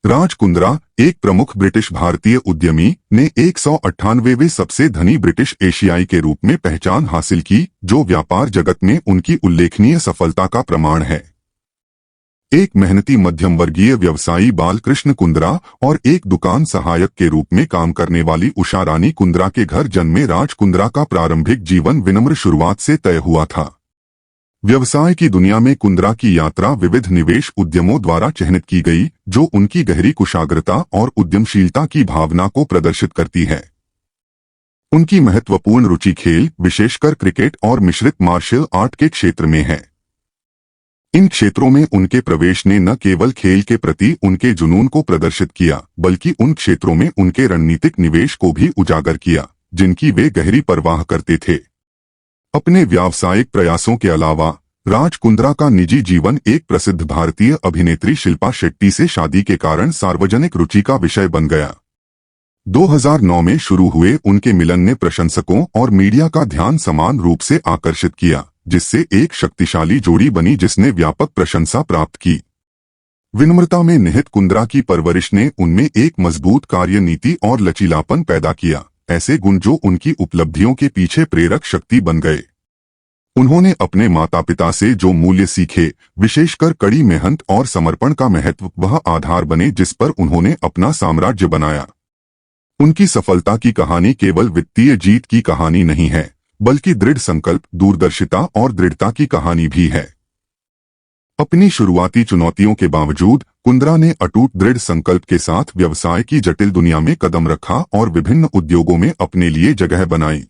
राज कुंद्रा, एक प्रमुख ब्रिटिश भारतीय उद्यमी, ने 198वें सबसे धनी ब्रिटिश एशियाई के रूप में पहचान हासिल की, जो व्यापार जगत में उनकी उल्लेखनीय सफलता का प्रमाण है। एक मेहनती मध्यम वर्गीय व्यवसायी बालकृष्ण कुंद्रा और एक दुकान सहायक के रूप में काम करने वाली उषा रानी कुंद्रा के घर जन्मे राज कुंद्रा का प्रारंभिक जीवन विनम्र शुरुआत से तय हुआ था। व्यवसाय की दुनिया में कुंद्रा की यात्रा विविध निवेश उद्यमों द्वारा चिह्नित की गई, जो उनकी गहरी कुशाग्रता और उद्यमशीलता की भावना को प्रदर्शित करती है। उनकी महत्वपूर्ण रुचि खेल, विशेषकर क्रिकेट और मिश्रित मार्शल आर्ट के क्षेत्र में है। इन क्षेत्रों में उनके प्रवेश ने न केवल खेल के प्रति उनके जुनून को प्रदर्शित किया, बल्कि उन क्षेत्रों में उनके रणनीतिक निवेश को भी उजागर किया, जिनकी वे गहरी परवाह करते थे। अपने व्यावसायिक प्रयासों के अलावा राज कुंद्रा का निजी जीवन एक प्रसिद्ध भारतीय अभिनेत्री शिल्पा शेट्टी से शादी के कारण सार्वजनिक रुचि का विषय बन गया। 2009 में शुरू हुए उनके मिलन ने प्रशंसकों और मीडिया का ध्यान समान रूप से आकर्षित किया, जिससे एक शक्तिशाली जोड़ी बनी जिसने व्यापक प्रशंसा प्राप्त की। विनम्रता में निहित कुंद्रा की परवरिश ने उनमें एक मजबूत कार्यनीति और लचीलापन पैदा किया, ऐसे गुण जो उनकी उपलब्धियों के पीछे प्रेरक शक्ति बन गए। उन्होंने अपने माता पिता से जो मूल्य सीखे, विशेषकर कड़ी मेहनत और समर्पण का महत्व, वह आधार बने जिस पर उन्होंने अपना साम्राज्य बनाया। उनकी सफलता की कहानी केवल वित्तीय जीत की कहानी नहीं है, बल्कि दृढ़ संकल्प, दूरदर्शिता और दृढ़ता की कहानी भी है। अपनी शुरुआती चुनौतियों के बावजूद कुंद्रा ने अटूट दृढ़ संकल्प के साथ व्यवसाय की जटिल दुनिया में कदम रखा और विभिन्न उद्योगों में अपने लिए जगह बनाई।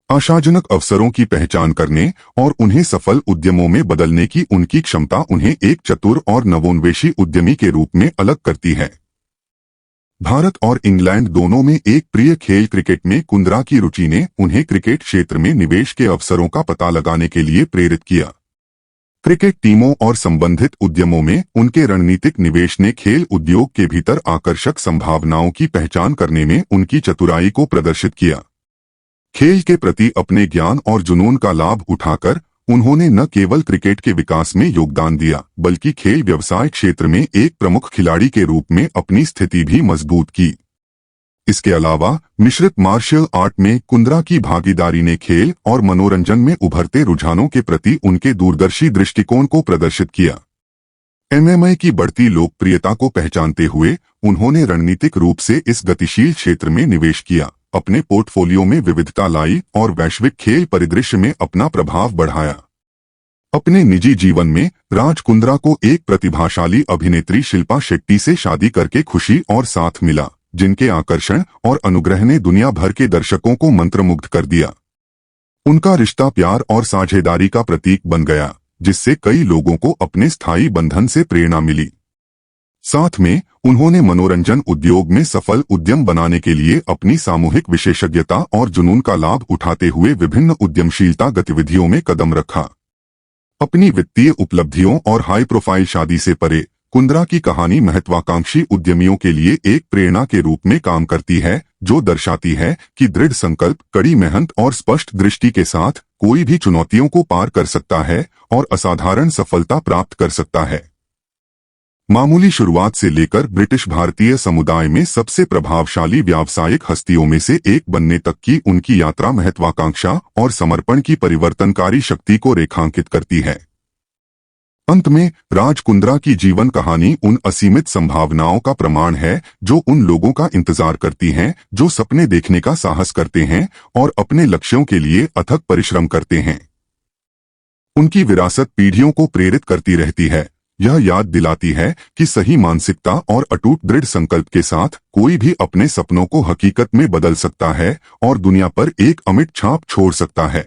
आशाजनक अवसरों की पहचान करने और उन्हें सफल उद्यमों में बदलने की उनकी क्षमता उन्हें एक चतुर और नवोन्वेषी उद्यमी के रूप में अलग करती है। भारत और इंग्लैंड दोनों में एक प्रिय खेल क्रिकेट में कुंद्रा की रुचि ने उन्हें क्रिकेट क्षेत्र में निवेश के अवसरों का पता लगाने के लिए प्रेरित किया। क्रिकेट टीमों और संबंधित उद्यमों में उनके रणनीतिक निवेश ने खेल उद्योग के भीतर आकर्षक संभावनाओं की पहचान करने में उनकी चतुराई को प्रदर्शित किया। खेल के प्रति अपने ज्ञान और जुनून का लाभ उठाकर उन्होंने न केवल क्रिकेट के विकास में योगदान दिया, बल्कि खेल व्यवसाय क्षेत्र में एक प्रमुख खिलाड़ी के रूप में अपनी स्थिति भी मजबूत की। इसके अलावा मिश्रित मार्शल आर्ट में कुंद्रा की भागीदारी ने खेल और मनोरंजन में उभरते रुझानों के प्रति उनके दूरदर्शी दृष्टिकोण को प्रदर्शित किया। एमएमए की बढ़ती लोकप्रियता को पहचानते हुए उन्होंने रणनीतिक रूप से इस गतिशील क्षेत्र में निवेश किया, अपने पोर्टफोलियो में विविधता लाई और वैश्विक खेल परिदृश्य में अपना प्रभाव बढ़ाया। अपने निजी जीवन में राज कुंद्रा को एक प्रतिभाशाली अभिनेत्री शिल्पा शेट्टी से शादी करके खुशी और साथ मिला, जिनके आकर्षण और अनुग्रह ने दुनिया भर के दर्शकों को मंत्रमुग्ध कर दिया। उनका रिश्ता प्यार और साझेदारी का प्रतीक बन गया, जिससे कई लोगों को अपने स्थायी बंधन से प्रेरणा मिली। साथ में उन्होंने मनोरंजन उद्योग में सफल उद्यम बनाने के लिए अपनी सामूहिक विशेषज्ञता और जुनून का लाभ उठाते हुए विभिन्न उद्यमशीलता गतिविधियों में कदम रखा। अपनी वित्तीय उपलब्धियों और हाई प्रोफाइल शादी से परे कुंद्रा की कहानी महत्वाकांक्षी उद्यमियों के लिए एक प्रेरणा के रूप में काम करती है, जो दर्शाती है कि दृढ़ संकल्प, कड़ी मेहनत और स्पष्ट दृष्टि के साथ कोई भी चुनौतियों को पार कर सकता है और असाधारण सफलता प्राप्त कर सकता है। मामूली शुरुआत से लेकर ब्रिटिश भारतीय समुदाय में सबसे प्रभावशाली व्यावसायिक हस्तियों में से एक बनने तक की उनकी यात्रा महत्वाकांक्षा और समर्पण की परिवर्तनकारी शक्ति को रेखांकित करती है। अंत में राज कुंद्रा की जीवन कहानी उन असीमित संभावनाओं का प्रमाण है जो उन लोगों का इंतजार करती हैं, जो सपने देखने का साहस करते हैं और अपने लक्ष्यों के लिए अथक परिश्रम करते हैं। उनकी विरासत पीढ़ियों को प्रेरित करती रहती है। यह याद दिलाती है कि सही मानसिकता और अटूट दृढ़ संकल्प के साथ कोई भी अपने सपनों को हकीकत में बदल सकता है और दुनिया पर एक अमिट छाप छोड़ सकता है।